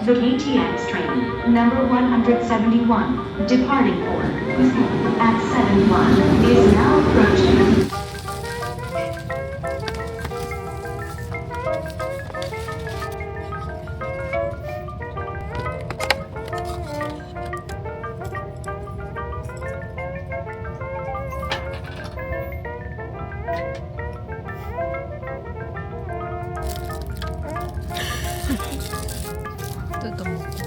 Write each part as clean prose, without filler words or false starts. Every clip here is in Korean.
The KTX train, number 171, departing for Busan at 7:1, is now approaching. 뜯어먹고.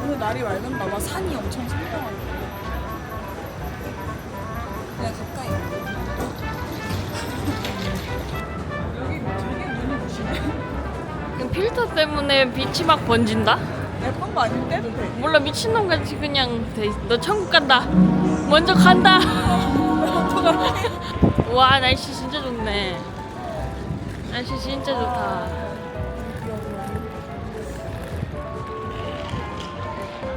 오늘 날이 맑은가 봐. 산이 엄청 선명하고. 그냥 가까이. 여기 되게 눈이 부시네. 필터 때문에 빛이 막 번진다? 예쁜 거 아니면 떼도 돼. 몰라, 미친놈같이 그냥 돼 있어. 너 천국 간다. 먼저 간다. 와, 날씨 진짜 좋네. 날씨 진짜 좋다.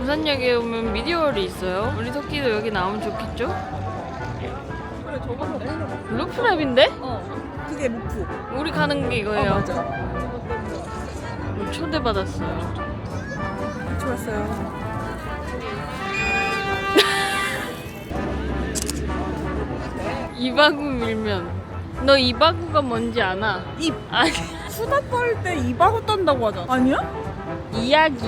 부산역에 오면 미디어홀이 있어요. 우리 토끼도 여기 나오면 좋겠죠? 그래, 저건데? 루프랩인데? 그게 루프. 우리 가는 게 이거예요. 맞아. 초대받았어요. 좋았어요. 이바구 밀면. 너 이바구가 뭔지 아나? 입. 아니, 수다 떨 때 이바구 떤다고 하잖아. 아니야? 이야기.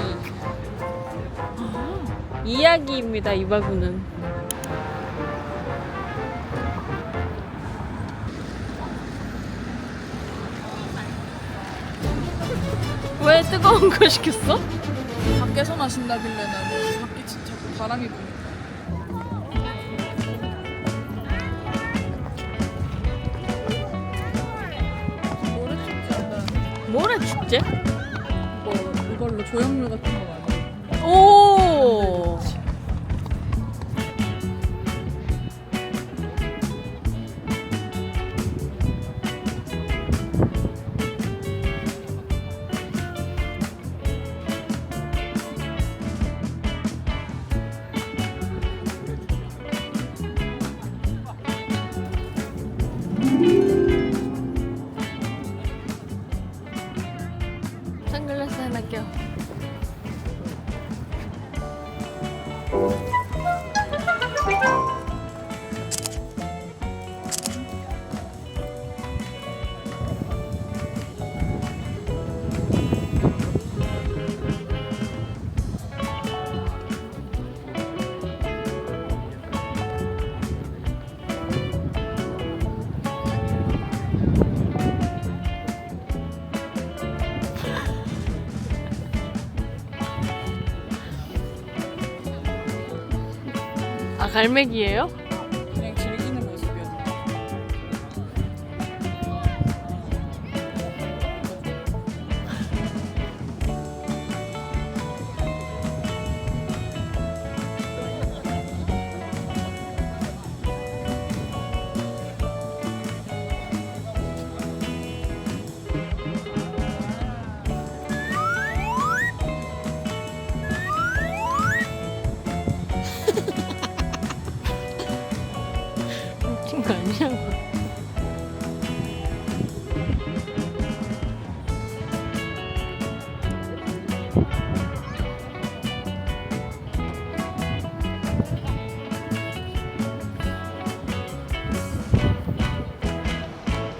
이야기입니다, 이바구는. 왜 뜨거운 거 시켰어? 밖에서 마신다길래는 밖에 진짜 바람이 부니까. 모래 축제 한다는 모래 축제? 뭐 이걸로 조형물 같은 거 많이. 오! 선글라스 하나 껴. 아, 갈매기예요? 그냥 즐기는 모습이었어. 미친 거 아니냐고.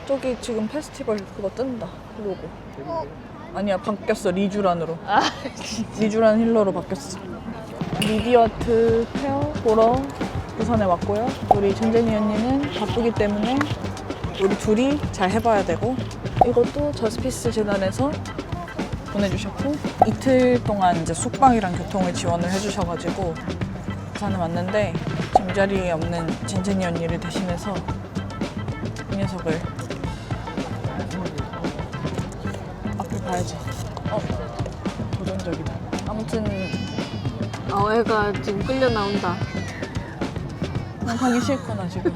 저기 지금 페스티벌 그거 뜬다. 로고. 아니야, 바뀌었어. 리쥬란으로. 아, 진짜. 리쥬란 힐러로 바뀌었어. 미디어아트 페어 보러 부산에 왔고요. 우리 전재니 언니는 바쁘기 때문에 우리 둘이 잘 해봐야 되고, 이것도 저스피스 재단에서 보내주셨고, 이틀 동안 이제 숙박이랑 교통을 지원을 해주셔가지고 부산에 왔는데 잠자리에 없는 전재니 언니를 대신해서 이 녀석을 앞을 봐야지. 도전적이다. 아무튼 애가 지금 끌려 나온다. 난 가기 싫구나 지금.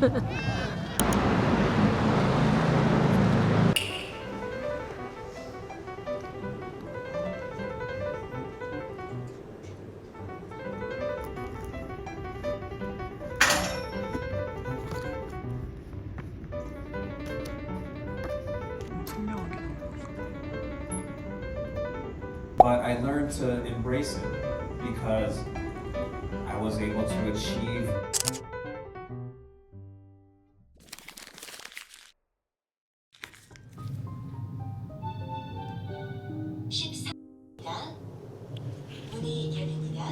But I learned to embrace it because I was able to achieve 문이 열립니다.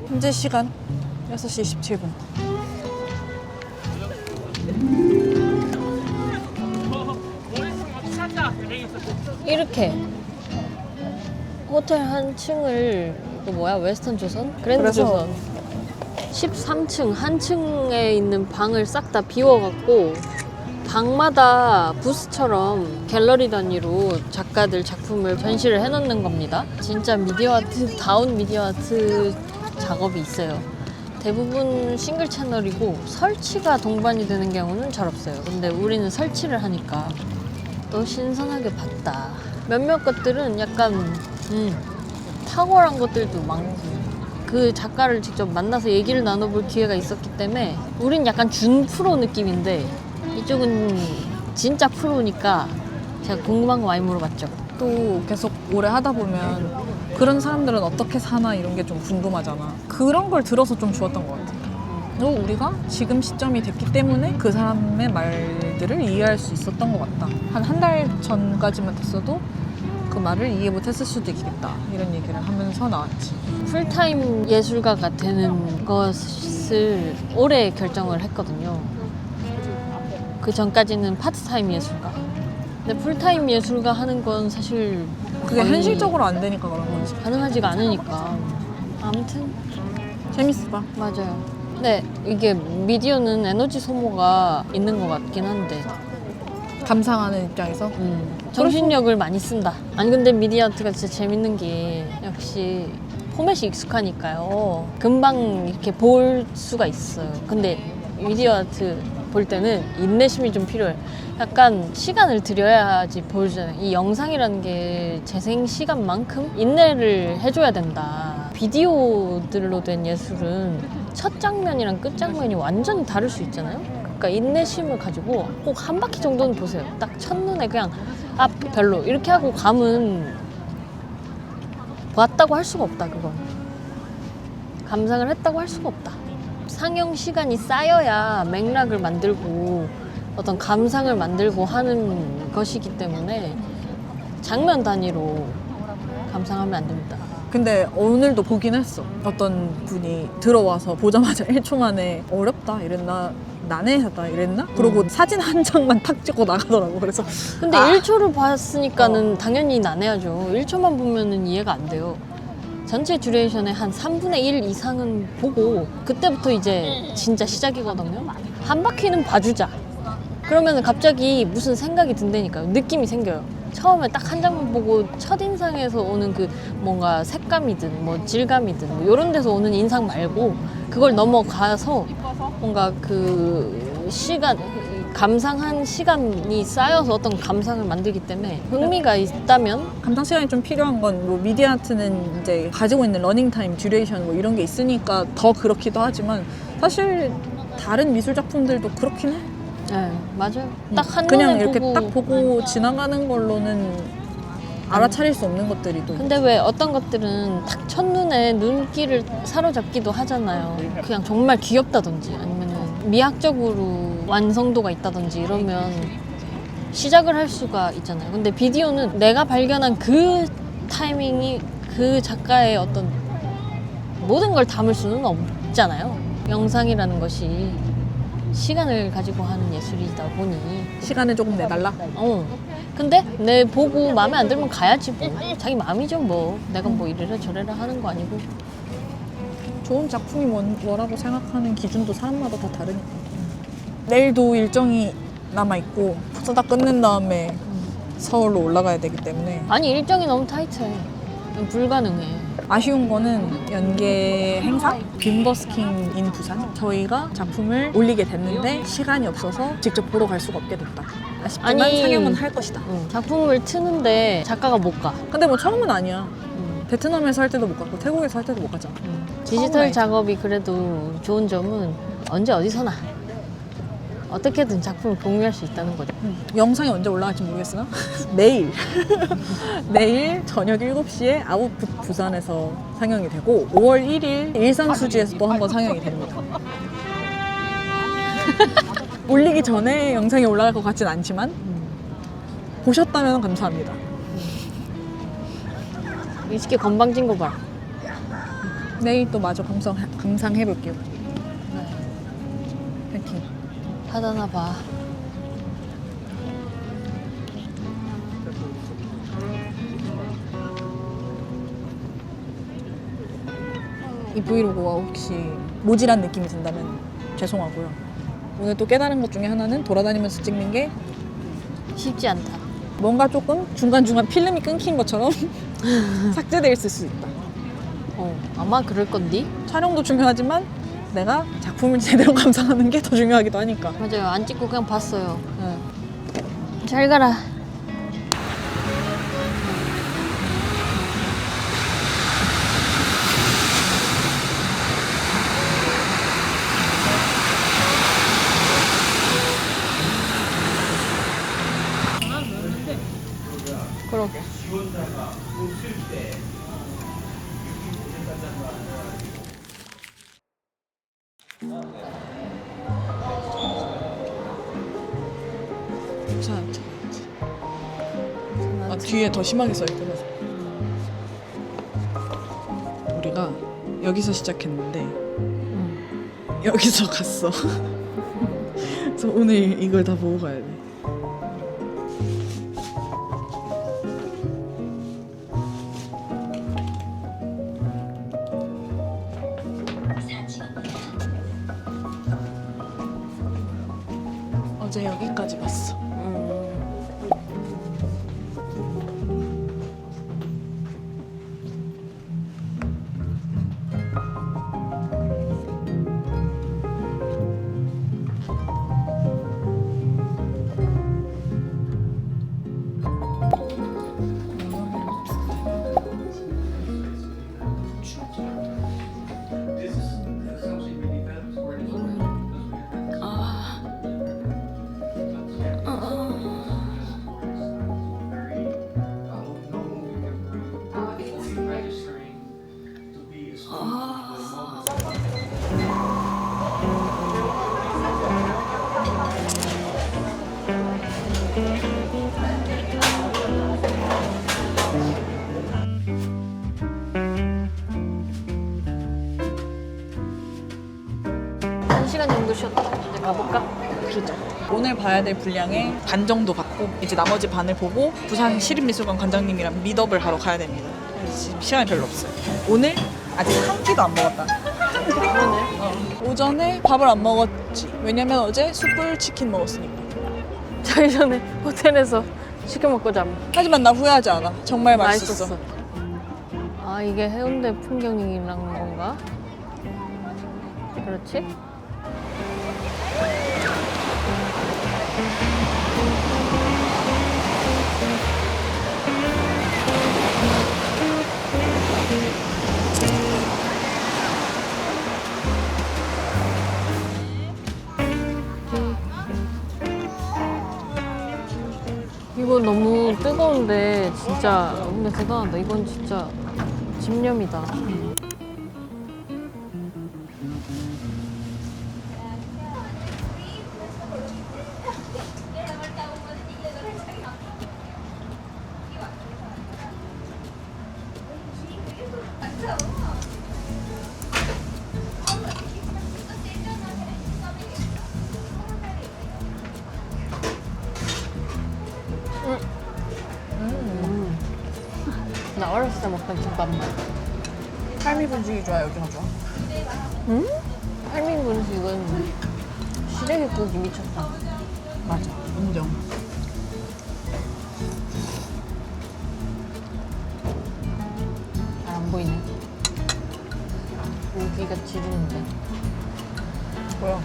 현재 시간 6시 27분. 이렇게 호텔 한 층을 그 뭐야 웨스턴 조선? 그랜드 그래서- 조선 13층 한 층에 있는 방을 싹 다 비워갖고 방마다 부스처럼 갤러리 단위로 작가들 작품을 전시를 해놓는 겁니다. 진짜 미디어 아트 다운 미디어 아트 작업이 있어요. 대부분 싱글 채널이고 설치가 동반이 되는 경우는 잘 없어요. 근데 우리는 설치를 하니까 또 신선하게 봤다. 몇몇 것들은 약간 탁월한 것들도 많고 그 작가를 직접 만나서 얘기를 나눠볼 기회가 있었기 때문에 우린 약간 준 프로 느낌인데 이쪽은 진짜 프로니까 제가 궁금한 거 많이 물어봤죠. 또 계속 오래 하다 보면 그런 사람들은 어떻게 사나 이런 게 좀 궁금하잖아. 그런 걸 들어서 좀 좋았던 것 같아. 또 우리가 지금 시점이 됐기 때문에 그 사람의 말들을 이해할 수 있었던 것 같다. 한 달 전까지만 됐어도 그 말을 이해 못했을 수도 있겠다. 이런 얘기를 하면서 나왔지. 풀타임 예술가가 되는 것을 올해 결정을 했거든요. 그 전까지는 파트타임 예술가. 근데 풀타임 예술가 하는 건 사실 그게 거의 현실적으로 안 되니까 그런 거지. 가능하지가 않으니까. 아무튼 재밌어 봐. 맞아요. 근데 이게 미디어는 에너지 소모가 있는 것 같긴 한데 감상하는 입장에서 정신력을 많이 쓴다. 아니 근데 미디어 아트가 진짜 재밌는 게 역시 포맷이 익숙하니까요. 금방 이렇게 볼 수가 있어요. 근데 미디어 아트 볼 때는 인내심이 좀 필요해. 약간 시간을 들여야지 보여주잖아요. 이 영상이라는 게 재생 시간만큼 인내를 해줘야 된다. 비디오들로 된 예술은 첫 장면이랑 끝 장면이 완전히 다를 수 있잖아요. 그러니까 인내심을 가지고 꼭 한 바퀴 정도는 보세요. 딱 첫눈에 그냥 아 별로 이렇게 하고 감은 봤다고 할 수가 없다. 그건 감상을 했다고 할 수가 없다. 상영 시간이 쌓여야 맥락을 만들고 어떤 감상을 만들고 하는 것이기 때문에 장면 단위로 감상하면 안 됩니다. 근데 오늘도 보긴 했어. 어떤 분이 들어와서 보자마자 1초 만에 어렵다 이랬나 난해하다 이랬나? 그러고 사진 한 장만 탁 찍고 나가더라고. 그래서 근데 1초를 봤으니까는 당연히 난해하죠. 1초만 보면은 이해가 안 돼요. 전체 듀레이션의 한 3분의 1 이상은 보고 그때부터 이제 진짜 시작이거든요. 한 바퀴는 봐주자. 그러면 갑자기 무슨 생각이 든다니까요. 느낌이 생겨요. 처음에 딱 한 장만 보고 첫인상에서 오는 그 뭔가 색감이든 뭐 질감이든 뭐 이런 데서 오는 인상 말고 그걸 넘어가서 뭔가 그 시간 감상한 시간이 쌓여서 어떤 감상을 만들기 때문에 흥미가 있다면 감상 시간이 좀 필요한 건 뭐 미디어 아트는 이제 가지고 있는 러닝 타임, 듀레이션 뭐 이런 게 있으니까 더 그렇기도 하지만 사실 다른 미술 작품들도 그렇긴 해. 네, 맞아요. 딱 한눈에 그냥 이렇게 보고. 딱 보고 지나가는 걸로는 알아차릴 수 없는 것들이 또 근데 왜 어떤 것들은 딱 첫눈에 눈길을 사로잡기도 하잖아요. 그냥 정말 귀엽다든지 아니면 미학적으로 완성도가 있다든지 이러면 시작을 할 수가 있잖아요. 근데 비디오는 내가 발견한 그 타이밍이 그 작가의 어떤 모든 걸 담을 수는 없잖아요. 영상이라는 것이 시간을 가지고 하는 예술이다 보니. 시간을 조금 내달라. 근데 내 보고 마음에 안 들면 가야지 뭐. 자기 마음이죠 뭐. 내가 뭐 이래라 저래라 하는 거 아니고. 좋은 작품이 뭐라고 생각하는 기준도 사람마다 다 다르니까. 내일도 일정이 남아있고 후다닥 끝낸 다음에 서울로 올라가야 되기 때문에 아니 일정이 너무 타이트해. 불가능해. 아쉬운 거는 연계 행사? 빔버스킹 인 부산 저희가 작품을 올리게 됐는데 시간이 없어서 직접 보러 갈 수가 없게 됐다. 아쉽지만 아니, 상영은 할 것이다. 작품을 트는데 작가가 못 가. 근데 뭐 처음은 아니야. 베트남에서 할 때도 못 갔고 태국에서 할 때도 못 갔잖아. 디지털 아니지. 작업이 그래도 좋은 점은 언제 어디서나 어떻게든 작품을 공유할 수 있다는 거죠. 영상이 언제 올라갈지 모르겠으나 내일 내일 저녁 7시에 아웃풋 부산에서 상영이 되고 5월 1일 일산 수지에서 또 한 번 상영이 됩니다. 올리기 전에 영상이 올라갈 것 같진 않지만 보셨다면 감사합니다. 이렇게 건방진 거 봐. 내일 또 마저 감상해볼게요. 파이팅. 하다나 봐. 이 브이로그가 혹시 모질한 느낌이 든다면 죄송하고요. 오늘 또 깨달은 것 중에 하나는 돌아다니면서 찍는 게 쉽지 않다. 뭔가 조금 중간중간 필름이 끊긴 것처럼 삭제돼 있을 수 있다. 아마 그럴 건디? 촬영도 중요하지만 내가 작품을 제대로 감상하는 게 더 중요하기도 하니까. 맞아요. 안 찍고 그냥 봤어요. 잘 가라. 그러게. 부산 뒤에 더 심하게 써있구나. 우리가 여기서 시작했는데 여기서 갔어. 그래서 오늘 이걸 다 보고 가야 돼. 어제 여기까지 봤어. 한 시간 정도 쉬었다. 이제 가볼까? 그렇죠. 오늘 봐야 될 분량의 반 정도 봤고 이제 나머지 반을 보고 부산 시립미술관 관장님이랑 미더블 하러 가야 됩니다. 지금 시간이 별로 없어요. 오늘 아직 한 끼도 안 먹었다. 그러네. 오전에 밥을 안 먹었지. 왜냐면 어제 숯불 치킨 먹었으니까. 자기 전에 호텔에서 시켜 먹고 잠. 하지만 나 후회하지 않아. 정말 맛있었어. 아 이게 해운대 풍경이란 건가? 그렇지? 이거 너무 뜨거운데 진짜 근데 대단하다. 이건 진짜 집념이다. 나 어렸을 때 먹던 김밥 맛. 할미 분식이 좋아, 여기가 좋아? 응? 할민 분식은 시래기국이 미쳤다. 맞아, 인정. 잘 안 보이네. 고기가 지리는데. 뭐야?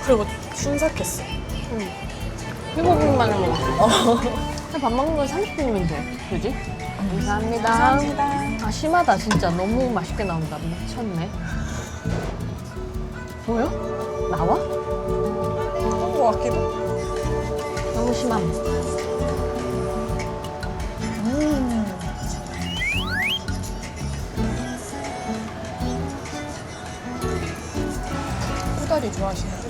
그리고 순삭했어. 응. 15분 만에 먹었어. 밥 먹는 건 30분이면 돼. 그지? 감사합니다. 감사합니다. 아, 심하다. 진짜. 너무 맛있게 나온다. 미쳤네. 보여? 나와? 그런 거 같기도. 너무 심함. 후다리 좋아하시는데?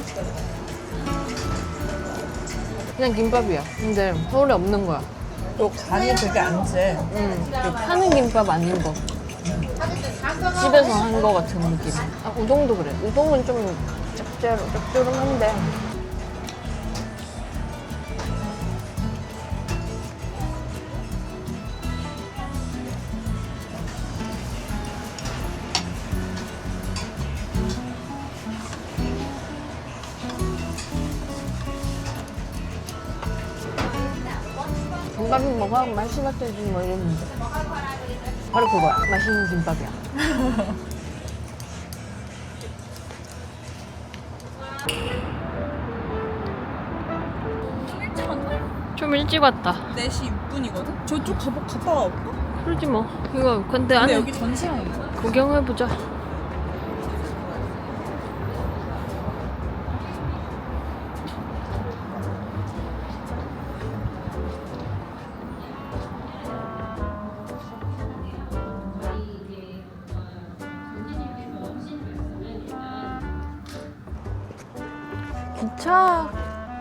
그냥 김밥이야. 근데 서울에 없는 거야. 또 간이 되게 안 세. 그 파는 김밥 아닌 거. 집에서 한 거 같은 느낌. 아, 우동도 그래. 우동은 좀 짭조름한데. 김밥이 뭐가 맛이 났지 뭐 이랬는데 바로 그거야. 맛있는 김밥이야. 좀 일찍 왔다. 4시 6분이거든? 저쪽 갔다 와볼까? 그러지 뭐. 이거 근데 근데 안에 여기 전시장인가? 구경해보자.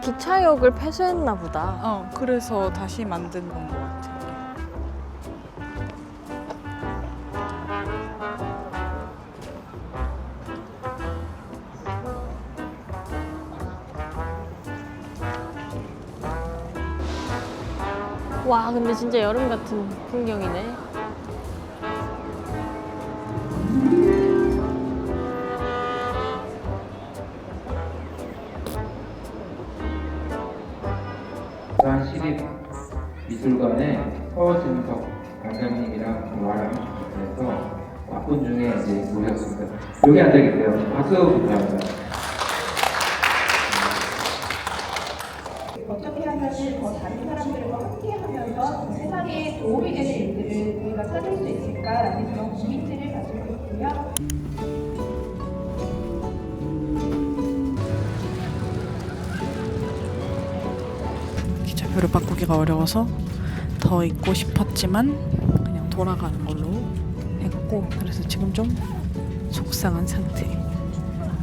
기차역을 폐쇄했나 보다. 그래서 다시 만든 건 것 같아. 와, 근데 진짜 여름 같은 풍경이네. 시립미술관의 서진석 강장님이랑 저랑 그래서 바쁜 중에 이제 모였습니다. 여기 앉아 계세요. 박수 부탁합니다. 어떻게 하면 더 다른 사람들과 함께하면서 세상에 도움이 되는 일들을 우리가 찾을 수 있을까라는 그런 고민들을 가지고 있고요. 기차표를 바꾸기가 어려워서 더 있고 싶었지만 그냥 돌아가는 걸로 했고, 그래서 지금 좀 속상한 상태.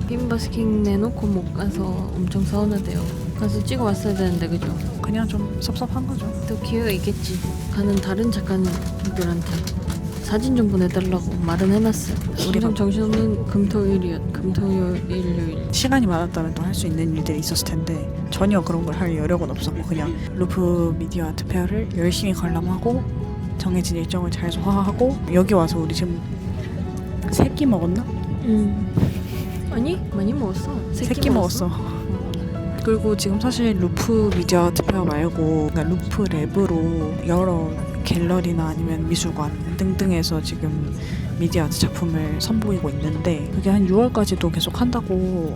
핀버스킹 내놓고 못 가서 엄청 서운하대요. 가서 찍어 왔어야 되는데, 그죠? 그냥 좀 섭섭한 거죠. 또 기회가 있겠지. 가는 다른 작가님들한테 사진 좀 보내달라고 말은 해놨어. 우리가 정신없는 금토일, 일요일. 시간이 많았다면 또 할 수 있는 일들이 있었을 텐데 전혀 그런 걸 할 여력은 없었고, 그냥 루프 미디어 아트 페어를 열심히 관람하고 정해진 일정을 잘 소화하고 여기 와서 우리 지금 3끼 먹었나? 아니 많이 먹었어. 3끼 먹었어. 그리고 지금 사실 루프 미디어 아트 페어 말고 그러니까 루프 랩으로 여러 갤러리나 아니면 미술관 등등에서 지금 미디어 아트 작품을 선보이고 있는데 그게 한 6월까지도 계속 한다고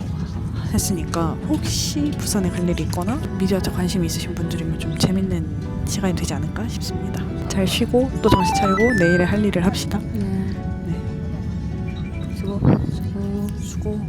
했으니까 혹시 부산에 갈 일이 있거나 미디어 아트 관심이 있으신 분들이면 좀 재밌는 시간이 되지 않을까 싶습니다. 잘 쉬고 또 정신 차리고 내일에 할 일을 합시다. 네. 네. 수고. 수고.